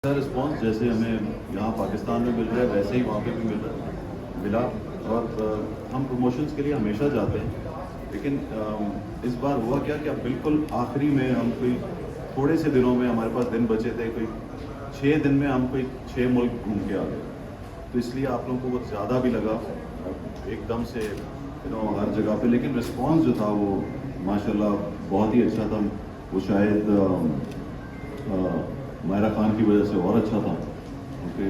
Response जैसे हमें यहाँ पाकिस्तान में मिल रहा है वैसे ही वहाँ पे भी मिला। और हम प्रमोशंस के लिए हमेशा जाते हैं, लेकिन इस बार हुआ क्या कि अब बिल्कुल आखिरी में हम कोई थोड़े से दिनों में हमारे पास दिन बचे थे, कोई 6 दिन में हम कोई 6 मुल्क घूम के आ गए। तो इसलिए आप लोगों को बहुत ज़्यादा भी लगा एकदम से हर जगह पे, लेकिन रिस्पॉन्स जो था वो माशाल्लाह बहुत ही अच्छा था। वो शायद मायरा खान की वजह से और अच्छा था, क्योंकि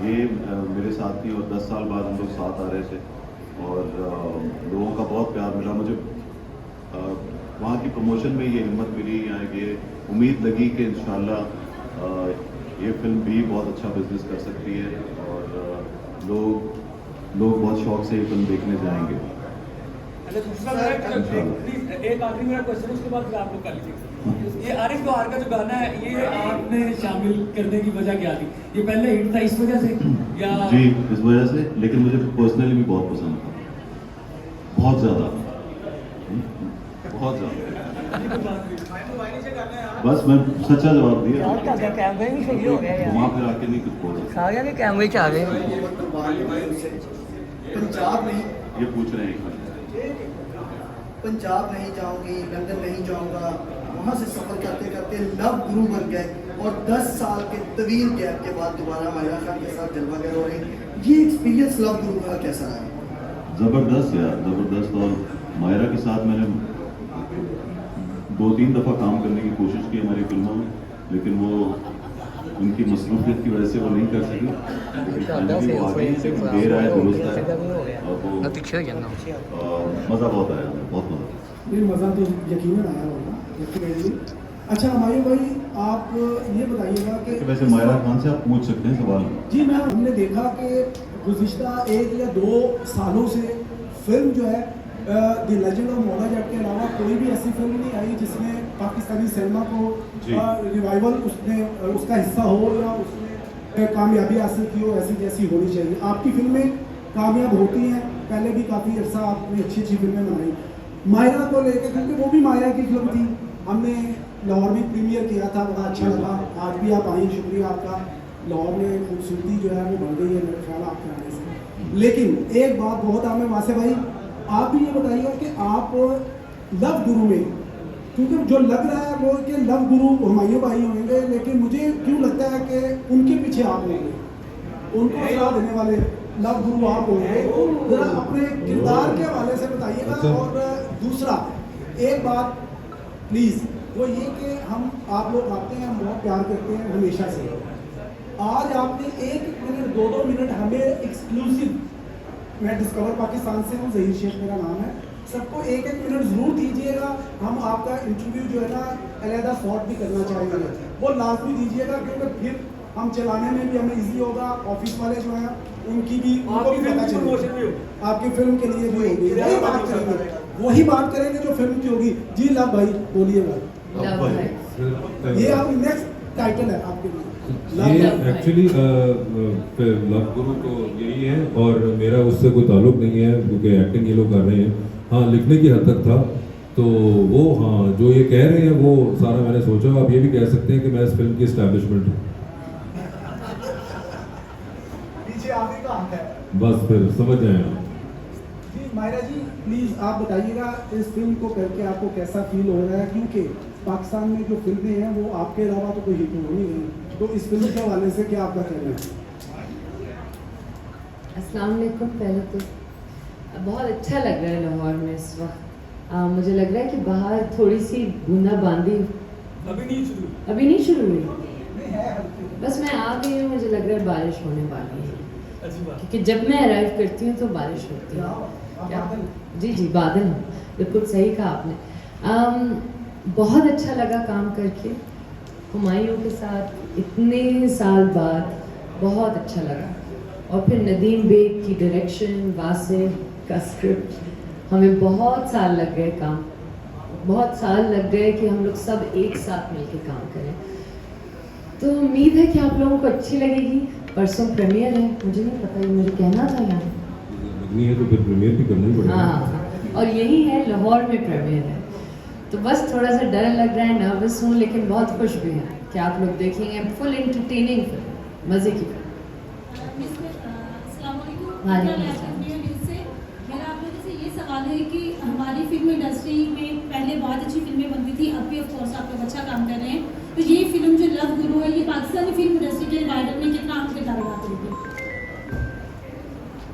ये मेरे साथ थी और 10 साल बाद हम लोग साथ आ रहे थे और लोगों का बहुत प्यार मिला मुझे। वहाँ की प्रमोशन में ये हिम्मत मिली, या ये उम्मीद लगी कि इंशाल्लाह ये फिल्म भी बहुत अच्छा बिजनेस कर सकती है और लोग बहुत शौक से ये फिल्म देखने जाएंगे। एक आखिरी मेरा क्वेश्चन, उसके बाद आप लोग कर लीजिए। ये आरिफ गौहर का जो गाना है, ये आपने शामिल करने की वजह क्या थी? ये पहले हिट था इस वजह से या? जी, इस वजह से, लेकिन मुझे पर्सनली भी बहुत पसंद था, बहुत ज़्यादा। बस मैं सच्चा जवाब दिया, कैमरे भी सही हो गया यार, वहाँ फिर आके नहीं कुछ बोला। सारे के कैमरे च आ गए। पंजाब नहीं, ये पूछ रहे हैं पंजाब नहीं जाऊंगी, लंदन नहीं जाऊंगा, वहाँ से सफ़र करते करते लव गुरु बन गए और 10 साल के तवील गैप के बाद दोबारा मायरा खान के साथ जलवागर हो रही। ये एक्सपीरियंस लव गुरु का कैसा है? ज़बरदस्त यार, ज़बरदस्त। और मायरा के साथ मैंने 2-3 दफ़ा काम करने की कोशिश की हमारी फिल्मों में, लेकिन वो उनकी मसरूफियत की वजह से वो नहीं कर सकी। लेकिन वो आगे देर आए दुरुस्त है और वो मज़ा बहुत आया, बहुत मज़ा। नहीं, मज़ा तो यकीनन आया होगा। अच्छा हमारे भाई, आप ये बताइएगा कि वैसे मायरा खान से आप पूछ सकते हैं सवाल। जी मैं, हमने देखा कि गुज़िश्ता 1 या 2 सालों से फिल्म जो है द लेजेंड ऑफ मोना जट के अलावा कोई भी ऐसी फिल्म नहीं आई जिसने पाकिस्तानी सिनेमा को रिवाइवल उसका हिस्सा हो या उसने कामयाबी हासिल की हो, ऐसी जैसी होनी चाहिए। आपकी फिल्में कामयाब होती हैं, पहले भी काफ़ी अर्सा आपने अच्छी अच्छी फिल्में बनाई। मायरा को लेकर, क्योंकि वो भी मायरा की फिल्म थी, हमने लाहौर में प्रीमियर किया था, बड़ा अच्छा लगा। आज भी आप आई, शुक्रिया आपका। लाहौर में खूबसूरती जो है वो बढ़ गई है मेरे ख्याल आपके आने से। लेकिन एक बात बहुत आम है वासे भाई, आप भी ये बताइएगा कि आप लव गुरु में, क्योंकि जो लग रहा है वो कि लव गुरु हुमायूं भाई होंगे, लेकिन मुझे क्यों लगता है कि उनके पीछे आप होंगे, उनको सलाह देने वाले लव गुरु आप होंगे। जरा अपने किरदार के हवाले से बताइएगा। और दूसरा एक बात प्लीज़, वो ये कि हम आप लोग आते हैं, हम बहुत प्यार करते हैं हमेशा से। आज आपने 1 मिनट 2-2 मिनट हमें एक्सक्लूसिव, मैं डिस्कवर पाकिस्तान से हूँ, ज़हीर शेख मेरा नाम है, सबको 1-1 मिनट ज़रूर दीजिएगा। हम आपका इंटरव्यू जो है ना अलहदा शॉट भी करना चाहेंगे, वो लाजमी दीजिएगा, क्योंकि फिर हम चलाने में भी हमें इजी होगा। ऑफिस वाले जो हैं उनकी भी, उनको भी पता चलेगा, आपकी फिल्म के लिए भी होगी। वही बात करेंगे जो फिल्म की होगी। जी लव भाई बोलिए भाई, ये आप नेक्स्ट टाइटल है आपके लिए। ये एक्चुअली लव गुरु तो यही है और मेरा उससे कोई ताल्लुक नहीं है, क्योंकि एक्टिंग ये लोग कर रहे हैं। हाँ, लिखने की हद तक था, तो वो हाँ जो ये कह रहे हैं वो सारा मैंने सोचा। आप ये भी कह सकते हैं कि मैं इस फिल्म की एस्टैब्लिशमेंट हूँ। पीछे आप ही का हक है, बस फिर समझ जाए आप। जी मायरा जी प्लीज़ आप बताइएगा इस फिल्म को करके आपको कैसा फील हो रहा है, क्योंकि पाकिस्तान में जो फिल्में हैं वो आपके अलावा तो कोई हिट हो नहीं है, तो इस फिल्म के हवाले से क्या आपका कहना है? अस्सलाम वालेकुम। पहले तो बहुत अच्छा लग रहा है लाहौर में इस वक्त। मुझे लग रहा है कि बाहर थोड़ी सी बूंदाबांदी अभी नहीं शुरू हुई, बस मैं आ गई हूँ, मुझे लग रहा है बारिश होने वाली है, क्योंकि जब मैं अराइव करती हूँ तो बारिश होती है। जी बादल, बिल्कुल सही कहा आपने। बहुत अच्छा लगा काम करके हुमायूं के साथ इतने साल बाद, बहुत अच्छा लगा। और फिर नदीम बेग की डायरेक्शन, वासिफ का स्क्रिप्ट, हमें बहुत साल लग गए काम, बहुत साल लग गए कि हम लोग सब एक साथ मिलकर काम करें। तो उम्मीद है कि आप लोगों को अच्छी लगेगी। परसों प्रीमियर है, मुझे नहीं पता, ये मुझे कहना था यहाँ लगनी है तो फिर प्रीमियर भी करना ही पड़ेगा। हाँ, और यही है लाहौर में प्रीमियर है, तो बस थोड़ा सा डर लग रहा है, नर्वस हूँ, लेकिन बहुत खुश भी है। कि आप लोग देखेंगे फुल एंटरटेनिंग फिल्म, मज़े की फिल्म। वालेकुम अस्सलाम। मेरा आप लोगों से ये सवाल है कि हमारी फिल्म इंडस्ट्री में पहले बहुत अच्छी फिल्में बनती थी, अब भी ऑफ कोर्स आप लोग अच्छा काम कर रहे हैं, तो ये फिल्म जो लव गुरु है ये पाकिस्तानी फिल्म इंडस्ट्री के रिवाइवल में कितना अहम किरदार अदा करेगी?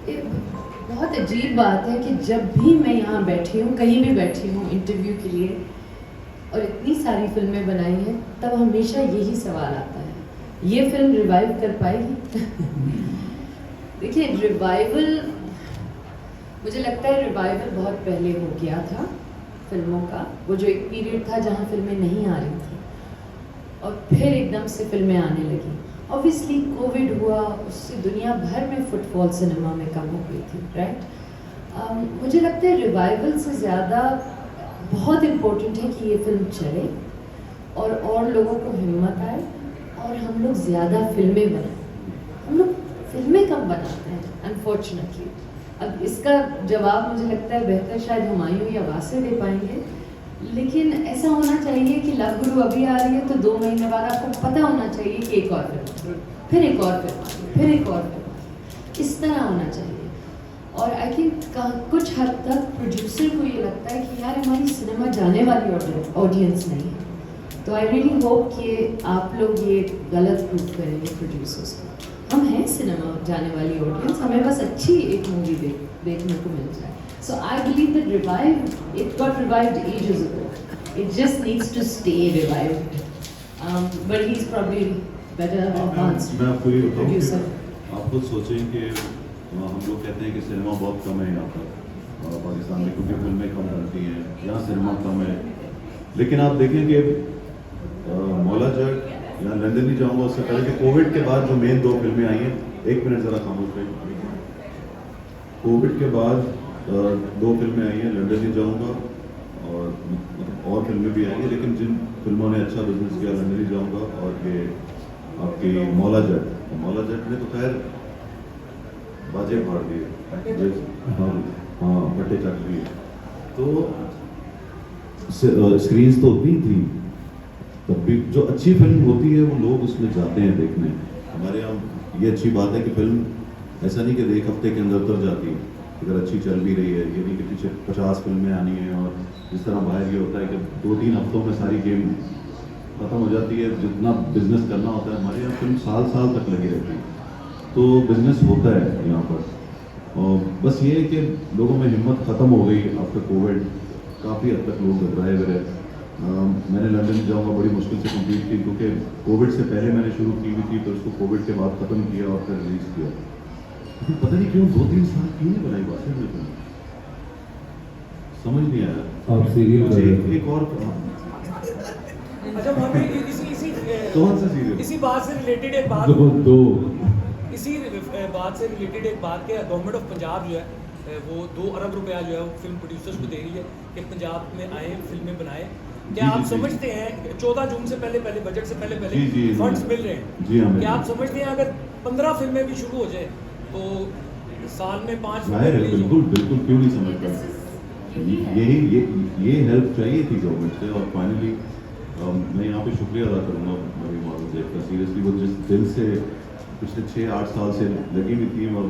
ये बहुत अजीब बात है कि जब भी मैं यहाँ बैठी हूँ, कहीं भी बैठी हूँ इंटरव्यू के लिए, और इतनी सारी फिल्में बनाई हैं, तब हमेशा यही सवाल आता है, ये फिल्म रिवाइव कर पाएगी? देखिए रिवाइवल, मुझे लगता है रिवाइवल बहुत पहले हो गया था फिल्मों का। वो जो एक पीरियड था जहाँ फिल्में नहीं आ रही थी और फिर एकदम से फिल्में आने लगी। ऑब्वियसली कोविड हुआ, उससे दुनिया भर में फुटफॉल सिनेमा में कम हो गई थी, राइट। मुझे लगता है रिवाइवल से ज़्यादा बहुत इम्पोर्टेंट है कि ये फिल्म चले और लोगों को हिम्मत आए और हम लोग ज़्यादा फिल्में बनाएं। हम लोग फिल्में कम बनाते हैं अनफॉर्चुनेटली। अब इसका जवाब मुझे लगता है बेहतर शायद हुमायूं या वासे दे पाएंगे, लेकिन ऐसा होना चाहिए कि लव गुरु अभी आ रही है तो 2 महीने बाद आपको पता होना चाहिए कि एक और फिल्म, फिर एक और फिल्म, फिर एक और फिल्म, इस तरह होना चाहिए। और आई थिंक कुछ हद तक प्रोड्यूसर को ये लगता है कि यार हमारी सिनेमा जाने वाली ऑडियंस नहीं है, तो आई रियली होप कि आप लोग ये गलत प्रूव करेंगे प्रोड्यूसर्स को। हम हैं सिनेमा जाने वाली ऑडियंस, हमें बस अच्छी एक मूवी देखने को मिल जाए। So I believe that it got revived ages ago. It just needs to stay revived. But he's probably better advanced मैं आपको ये बताऊं producer. कि आप खुद सोचें कि हम लोग कहते हैं कि सिनेमा बहुत कम है यहाँ पर पाकिस्तान में, क्योंकि फिल्में कम बनती हैं, यहाँ सिनेमा कम है। लेकिन आप देखें कि मौला जट या लंदन नहीं जाऊँगा, उससे पहले कि कोविड के बाद जो मेन 2 फिल्में आई हैं, 1 मिनट ज़रा खामोश रहिए। कोविड के बाद 2 फिल्में आई हैं, लंदन नहीं जाऊँगा और फिल्में भी आई हैं, लेकिन जिन फिल्मों ने अच्छा बिजनेस किया, लंदन नहीं जाऊँगा और ये आपकी मौला जट ने तो खैर बाजे फाड़ दिए, हाँ फटे चक दिए। तो स्क्रीन्स तो उतनी थी, तब भी जो अच्छी फिल्म होती है वो लोग उसमें जाते हैं देखने। हमारे यहाँ ये अच्छी बात है कि फिल्म ऐसा नहीं कि 1 हफ्ते के अंदर उतर जाती है, अगर अच्छी चल भी रही है, ये नहीं कि पीछे 50 फिल्में आनी हैं। और जिस तरह बाहर ये होता है कि 2-3 हफ्तों में सारी गेम ख़त्म हो जाती है, जितना बिजनेस करना होता है, हमारे यहाँ फिल्म साल तक लगी रहती है, तो बिजनेस होता है यहाँ पर। और बस ये है कि लोगों में हिम्मत ख़त्म हो गई आफ्टर कोविड, काफ़ी हद तक लोग घबराए हुए रहे। मैंने लंदन जाऊँगा बड़ी मुश्किल से कंप्लीट की, क्योंकि कोविड से पहले मैंने शुरू की हुई थी, तो उसको कोविड के बाद ख़त्म किया और फिर रिलीज़ किया। लेकिन पता नहीं क्यों 2-3 साल क्यों नहीं बनाई वासिफ ने फिल्म, समझ नहीं आया। आप सीरियल कर रहे थे। एक और अच्छा मोहम्मद, इसी कौन सा सीरियल? इसी बात से रिलेटेड एक बात, दो इसी बात से रिलेटेड एक बात कि गवर्नमेंट ऑफ पंजाब जो है वो 2 अरब रुपया जो है वो फिल्म प्रोड्यूसर्स को दे रही है कि पंजाब में आए, फिल्में बनाए। क्या आप समझते हैं 14 जून से पहले बजट से पहले फंड्स मिल रहे हैं, जी हाँ, क्या आप समझते हैं अगर 15 फिल्में भी शुरू हो जाए तो साल में 5 जाहिर है, बिल्कुल क्यों नहीं समझता। ये हेल्प चाहिए थी गवर्नमेंट से। और फाइनली मैं यहाँ पे शुक्रिया अदा करूँगा मेरी मॉडल देव का, सीरियसली वो जिस दिल से पिछले 6-8 साल से लगी हुई थी और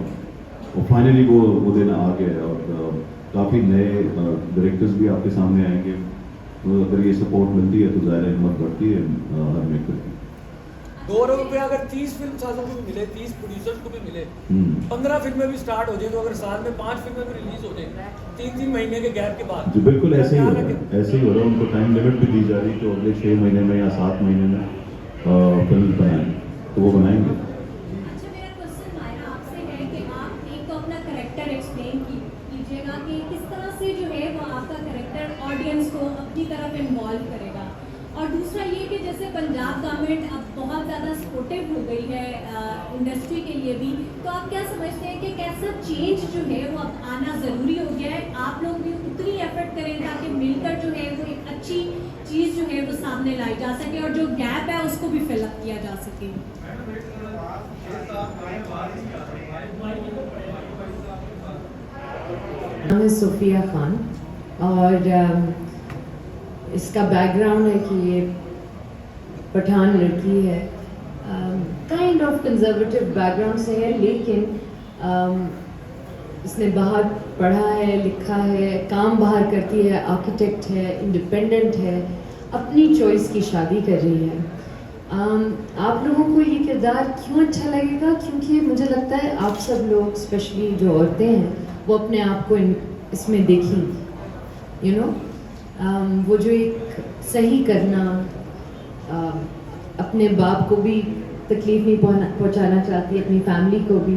फाइनली वो दिन आ गया। और काफ़ी नए डायरेक्टर्स भी आपके सामने आएंगे, तो अगर ये सपोर्ट मिलती है तो ज़ाहिर हिम्मत बढ़ती है हर मेकर की। 2 अरब रुपया अगर 30 फिल्म सालों को भी मिले, 30 प्रोड्यूसर्स को भी मिले, 15 फिल्में भी स्टार्ट हो जाए, तो अगर साल में 5 फिल्में भी रिलीज हो जाए 3-3 महीने के गैप के बाद, जी बिल्कुल ऐसे ही हो रहा है, ऐसे ही हो रहा है। उनको टाइम लिमिट भी दी जा रही, तो अगले 6 महीने में या 7 महीने में फिल्म बनाएं, तो वो बनाएंगे। अच्छा, मेरा क्वेश्चन मायरा आपसे है कि आप एक तो अपना कैरेक्टर एक्सप्लेन कीजिएगा कि किस तरह से जो है वो आपका कैरेक्टर ऑडियंस को अपनी तरफ इन्वॉल्व करेगा, और दूसरा ये कि जैसे पंजाब गवर्नमेंट अब बहुत ज़्यादा सपोर्टिव हो गई है इंडस्ट्री के लिए भी, तो आप क्या समझते हैं कि कैसा चेंज जो है वो अब आना ज़रूरी हो गया है? आप लोग भी उतनी एफर्ट करें ताकि मिलकर जो है वो एक अच्छी चीज़ जो है वो सामने लाई जा सके और जो गैप है उसको भी फिलअप किया जा सके। नाम है सोफिया खान और इसका बैकग्राउंड है कि ये पठान लड़की है, काइंड ऑफ कंजर्वेटिव बैकग्राउंड से है, लेकिन इसने बाहर पढ़ा है, लिखा है, काम बाहर करती है, आर्किटेक्ट है, इंडिपेंडेंट है, अपनी चॉइस की शादी कर रही है। आप लोगों को ये किरदार क्यों अच्छा लगेगा? क्योंकि मुझे लगता है आप सब लोग, स्पेशली जो औरतें हैं, वो अपने आप को इसमें देखेंगी। यू नो, वो जो एक सही करना, अपने बाप को भी तकलीफ नहीं पहुंचाना चाहती, अपनी फैमिली को भी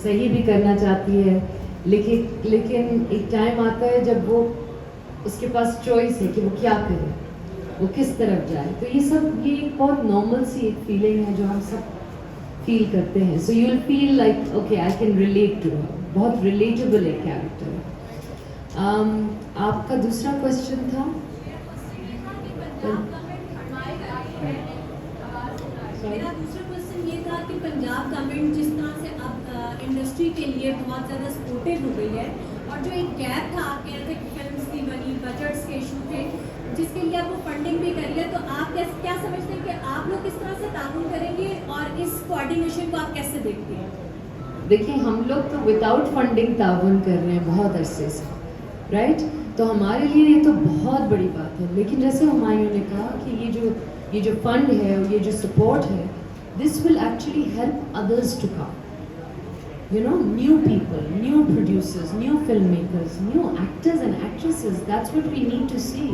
सही भी करना चाहती है, लेकिन एक टाइम आता है जब वो, उसके पास चॉइस है कि वो क्या करे, वो किस तरफ जाए। तो ये एक बहुत नॉर्मल सी एक फीलिंग है जो हम सब फील करते हैं। So you will feel like okay, I can relate to her. बहुत रिलेटेबल एक कैरेक्टर है। आपका दूसरा क्वेश्चन था? मेरा दूसरा क्वेश्चन ये था कि पंजाब गवर्नमेंट जिस तरह से अब इंडस्ट्री के लिए बहुत ज़्यादा सपोर्टिव हो गई है, और जो एक गैप था, आप कह रहे थे कि फिल्म्स की बनी, बजट्स के इशू थे, जिसके लिए आपको फंडिंग भी करी है, तो आप क्या समझते हैं कि आप लोग किस तरह से ताउन करेंगे और इस कोऑर्डिनेशन को आप कैसे देखते हैं? देखिए, हम लोग तो विदाउट फंडिंग ताउन कर रहे हैं बहुत अरसे से, राइट? तो हमारे लिए ये तो बहुत बड़ी बात है। लेकिन जैसे हुमायूं ने कहा कि ये जो फंड है और ये जो सपोर्ट है, this will actually help others to come, you know, new people, new producers, new filmmakers, new actors and actresses. That's what we need to see.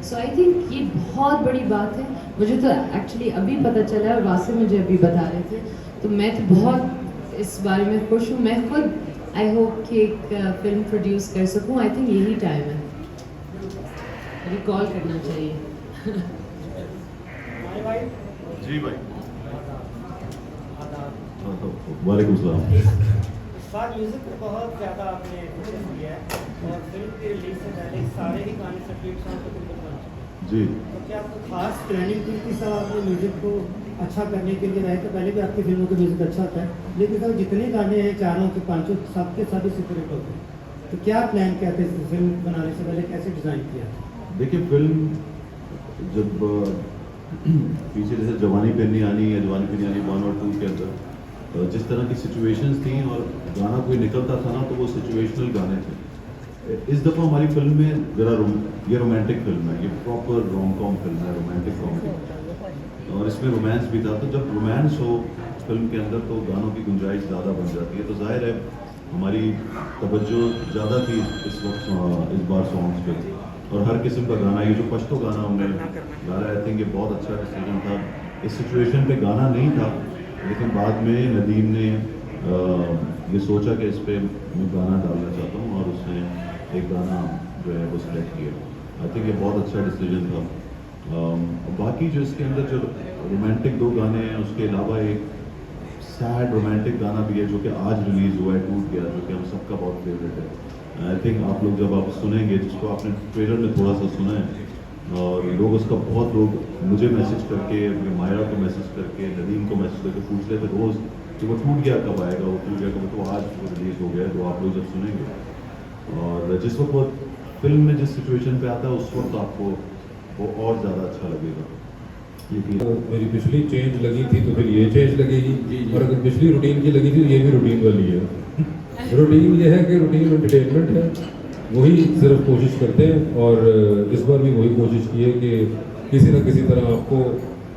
So I think ये बहुत बड़ी बात है। मुझे तो एक्चुअली अभी पता चला है और वासिम मुझे अभी बता रहे थे, तो मैं तो बहुत इस बारे में खुश हूँ। मैं खुद आई होप कि एक फिल्म प्रोड्यूस कर सकूँ। आई थिंक यही टाइम है, रिकॉल करना चाहिए। जी भाई, वालेकुम सलाम। साथ म्यूजिक को बहुत ज़्यादा आपने फोकस किया है और फिल्म के रिलीज से पहले सारे ही गाने सब्जेक्ट सॉन्ग को तुमको बना जी। तो क्या आपको खास ट्रेनिंग की थी सर? आपने म्यूजिक को अच्छा करने के लिए रहे तो पहले भी आपकी फिल्मों का म्यूजिक अच्छा था, लेकिन सर जितने गाने हैं, चारों के पांचों, सबके सभी सुपरहिट होते हैं, तो क्या प्लान क्या थे फिल्म बनाने से पहले, कैसे डिज़ाइन किया? देखिए, फिल्म जब पीछे जैसे जवानी पे नहीं आनी या जवानी पे नहीं आनी 1 और 2 के अंदर जिस तरह की सिचुएशंस थी और गाना कोई निकलता था ना, तो वो सिचुएशनल गाने थे। इस दफ़ा हमारी फिल्म में ज़रा ये रोमांटिक फिल्म है, ये प्रॉपर रोम कॉम फिल्म है, रोमांटिक कॉमेडी, और इसमें रोमांस भी था। तो जब रोमांस हो फिल्म के अंदर तो गानों की गुंजाइश ज़्यादा बन जाती है। तो जाहिर है हमारी तवज्जो ज़्यादा थी इस वक्त इस बार सॉन्ग्स पे, और हर किस्म का गाना, ये जो पश्तो गाना हमने गाया, आई थिंक ये बहुत अच्छा डिसीजन था। इस सिचुएशन पे गाना नहीं था, लेकिन बाद में नदीम ने ये सोचा कि इस पे मैं गाना डालना चाहता हूँ, और उसने एक गाना जो है वो सिलेक्ट किया। आई थिंक ये बहुत अच्छा डिसीजन था। बाकी जो इसके अंदर जो रोमांटिक 2 गाने हैं, उसके अलावा एक सैड रोमांटिक गाना भी है जो कि आज रिलीज़ हुआ है, टूट गया, जो कि हम सबका बहुत फेवरेट है। आई थिंक आप लोग जब आप सुनेंगे, जिसको आपने ट्रेलर में थोड़ा सा सुना है, और लोग उसका बहुत लोग मुझे मैसेज करके, मायरा को मैसेज करके, नदीम को मैसेज करके पूछ रहे थे रोज़ कि वो टूट गया कब आएगा, वो टूट गया कब। तो आज वो रिलीज़ हो गया है, तो आप लोग जब सुनेंगे, और जिस वक्त वो फिल्म में जिस सिचुएशन पे आता है, उस वक्त आपको वो और ज़्यादा अच्छा लगेगा। मेरी पिछली चेंज लगी थी तो फिर ये चेंज लगेगी, और अगर पिछली रूटीन की लगी थी तो ये भी रूटीन वाली है। रूटीन ये है कि रूटीन एंटरटेनमेंट है, वही सिर्फ कोशिश करते हैं, और इस बार भी वही कोशिश की है कि किसी न किसी तरह आपको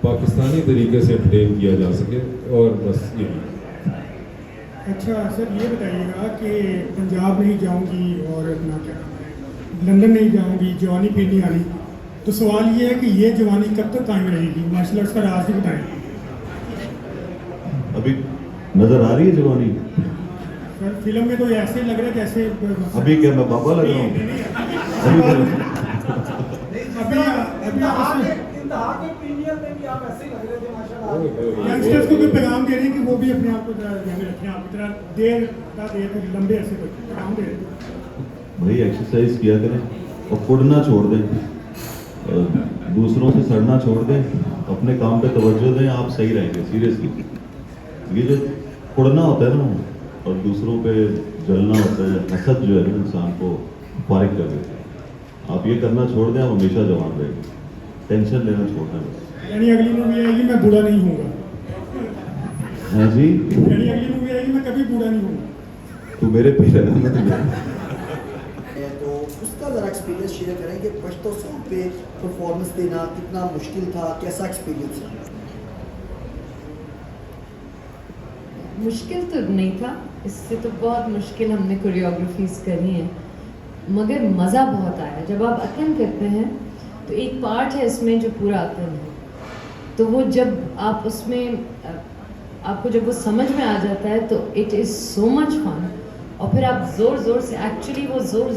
पाकिस्तानी तरीके से एंटरटेन किया जा सके, और बस यही। अच्छा सर, ये बताइएगा कि पंजाब नहीं जाऊंगी और अपना क्या नाम है, लंदन नहीं जाऊंगी, जवानी फिर नहीं आ रही, तो सवाल ये है कि ये जवानी कब तक कायम रहेगी? मार्शल आर्ट्स का राज भी बताएं। अभी नज़र आ रही है जवानी? सर फिल्म में तो ऐसे लग रहा है जैसे अभी क्या मैं बाबा लग रहा हूँ? यंगस्टर्स को भी पैगाम दे रहे हैं कि वो भी अपने आप को ध्यान में रखें, आप इतना देर लंबे अरसे तक पैगाम दे रहे हैं। भाई एक्सरसाइज किया करें और कुड़ना छोड़ दें, दूसरों से सड़ना छोड़ दें, अपने काम पे तवज्जो दें, आप सही रहेंगे। सीरियसली, ये जो कुड़ना होता है ना और दूसरों पे जलना होता है, हसद जो है ना इंसान को फारिग कर देते हैं। आप ये करना छोड़ दें, आप हमेशा जवान रहेंगे। टेंशन लेना छोड़ दें। यानी अगली मूवी आएगी मैं बूढ़ा नहीं होऊंगा, हाँ जी, यानी अगली मूवी आएगी मैं कभी बूढ़ा नहीं होऊंगा। तू मेरे पे लगा मैं तुम्हें तो उसका ज़रा एक्सपीरियंस शेयर करें कि पश्तो सॉन्ग पे परफॉर्मेंस देना कितना मुश्किल था, कैसा एक्सपीरियंस था? मुश्किल तो नहीं था, इससे तो बहुत मुश्किल हमने कोरियोग्राफीज करी हैं, मगर मज़ा बहुत आया। जब आप अतन करते हैं तो एक पार्ट है इसमें जो पूरा अतन है, तो वो जब आप उसमें आपको जब वो समझ में आ जाता है तो it is so much fun. और फिर आप ज़ोर ज़ोर से एक्चुअली वो ज़ोर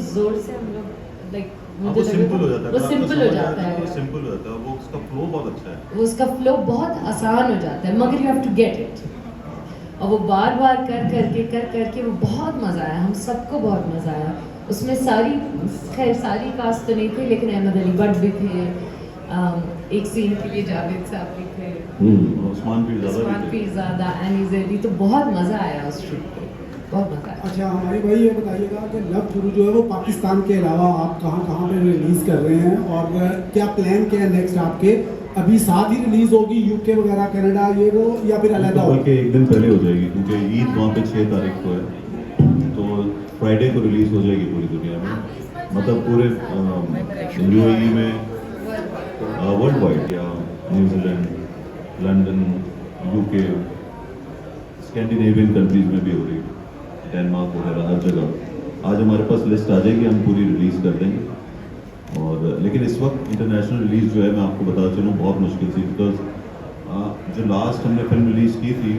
से हम लोग लाइक वो सिंपल हो जाता है, वो सिंपल हो जाता है, वो सिंपल हो जाता है, वो उसका फ्लो बहुत अच्छा है, वो उसका फ्लो बहुत आसान हो जाता है, मगर you have to get it. और वो बार बार कर करके वो बहुत मज़ा आया, हम सबको बहुत मज़ा आया उसमें। सारी कास्ट तो नहीं थी, लेकिन अहमद अली भट्ट भी थे, एक सीन के लिए जावेद साहब भी थे, उस्मान पीरज़ादा, एनी ज़ैदी, तो बहुत मज़ा आया उस शूट पे, बहुत मज़ा आया। अच्छा हमारे भाई ये बताइएगा कि लव गुरु जो है वो पाकिस्तान के अलावा आप कहाँ पे रिलीज़ कर रहे हैं, और क्या प्लान क्या है नेक्स्ट आपके? अभी साथ ही रिलीज़ होगी यूके वगैरह कनाडा ये वो, या फिर अलग होगी? बल्कि एक दिन पहले हो जाएगी, क्योंकि ईद वहाँ पे 6 तारीख को है, तो फ्राइडे को रिलीज़ हो जाएगी पूरी दुनिया में, मतलब पूरे UAE में, वर्ल्ड वाइड, या New Zealand, London, UK, Scandinavian countries में भी हो रही है, डेनमार्क वगैरह हर जगह। आज हमारे पास लिस्ट आ जाएगी, हम पूरी रिलीज़ कर देंगे। और लेकिन इस वक्त इंटरनेशनल रिलीज़ जो है, मैं आपको बता चलूँ, बहुत मुश्किल थी, बिकॉज जो लास्ट हमने फिल्म रिलीज़ की थी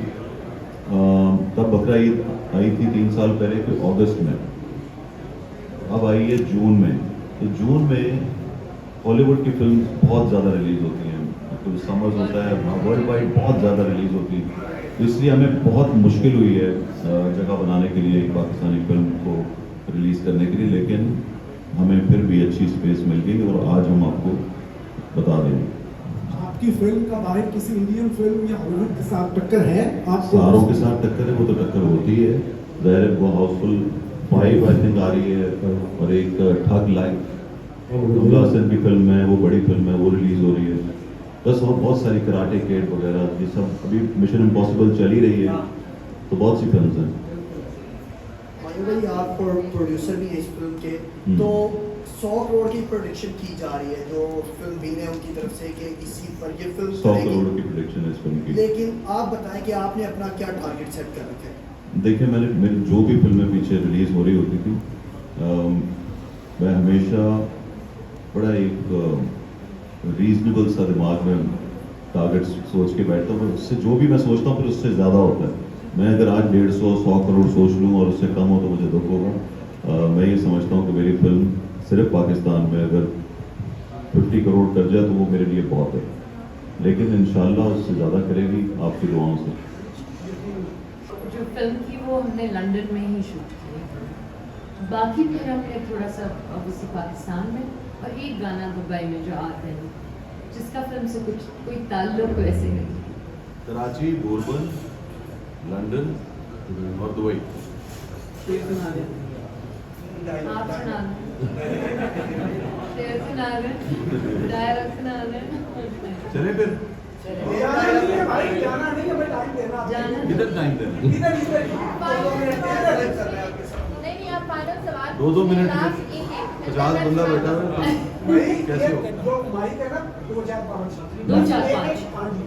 तब बकरा ईद आई थी 3 साल पहले, फिर अगस्त में, अब आई है जून में। तो जून में हॉलीवुड की फिल्म बहुत ज़्यादा रिलीज़ होती हैं, तो समर्स होता है, वर्ल्ड वाइड बहुत ज़्यादा रिलीज़ होती है, तो इसलिए हमें बहुत मुश्किल हुई है जगह बनाने के लिए एक पाकिस्तानी फिल्म को रिलीज़ करने के लिए, लेकिन हमें फिर भी अच्छी स्पेस मिल गई और आज हम आपको बता देंगे। आपकी फिल्म का बाहर किसी इंडियन फिल्म या हॉलीवुड के साथ टक्कर है? आप सारों के साथ टक्कर है, वो तो टक्कर होती है, ज़ाहिर है। वो हाउसफुल 5 आई थिंक आ रही है, और एक ठग लाइक कमला हसन की फिल्म है, वो बड़ी फिल्म है, वो रिलीज़ हो रही है, बस। और बहुत सारी कराटे किड वगैरह ये सब, अभी मिशन इम्पॉसिबल चल ही रही है, तो बहुत सी फिल्म हैं। भाई आप प्रोड्यूसर भी हैं इस फिल्म के, तो 100 करोड़ की प्रोडिक्शन की जा रही है जो फिल्म भी ने उनकी तरफ से कि इसी पर ये फिल्म 100 करोड़ की प्रोडिक्शन है इस फिल्म की। लेकिन आप बताएं कि आपने अपना क्या टारगेट सेट कर रखा है? देखिए, मेरी जो भी फिल्में पीछे रिलीज़ हो रही होती थी, मैं हमेशा बड़ा एक रीजनेबल सा दिमाग में टारगेट सोच के बैठता हूँ, उससे जो भी मैं सोचता हूँ फिर उससे ज़्यादा होता है। मैं अगर आज 150-100 करोड़ सोच लूँ और उससे कम हो तो मुझे दुख होगा। मैं ये समझता हूँ कि मेरी फिल्म सिर्फ पाकिस्तान में अगर 50 करोड़ कर जाए तो वो मेरे लिए बहुत है, लेकिन इंशाल्लाह उससे ज़्यादा करेगी आपकी दुआओं से। जो फिल्म की वो हमने लंदन में ही शूट की, बाकी फिर हमने थोड़ा सा ऑब्वियसली पाकिस्तान में, और एक गाना दुबई में जो आता है, जिसका फिल्म से कोई ताल्लुक वैसे नहीं। कराची, बोरबन, लंदन और दुबई। आप सुना दें, शेर सुना दें, डायलॉग सुना दें। चले फिर जाना किधर टाइम देना? नहीं आप फाइनल सवाल 2-2 मिनट में 50 बंदा बैठा है, कैसे हो? 2 4 5 2 4 5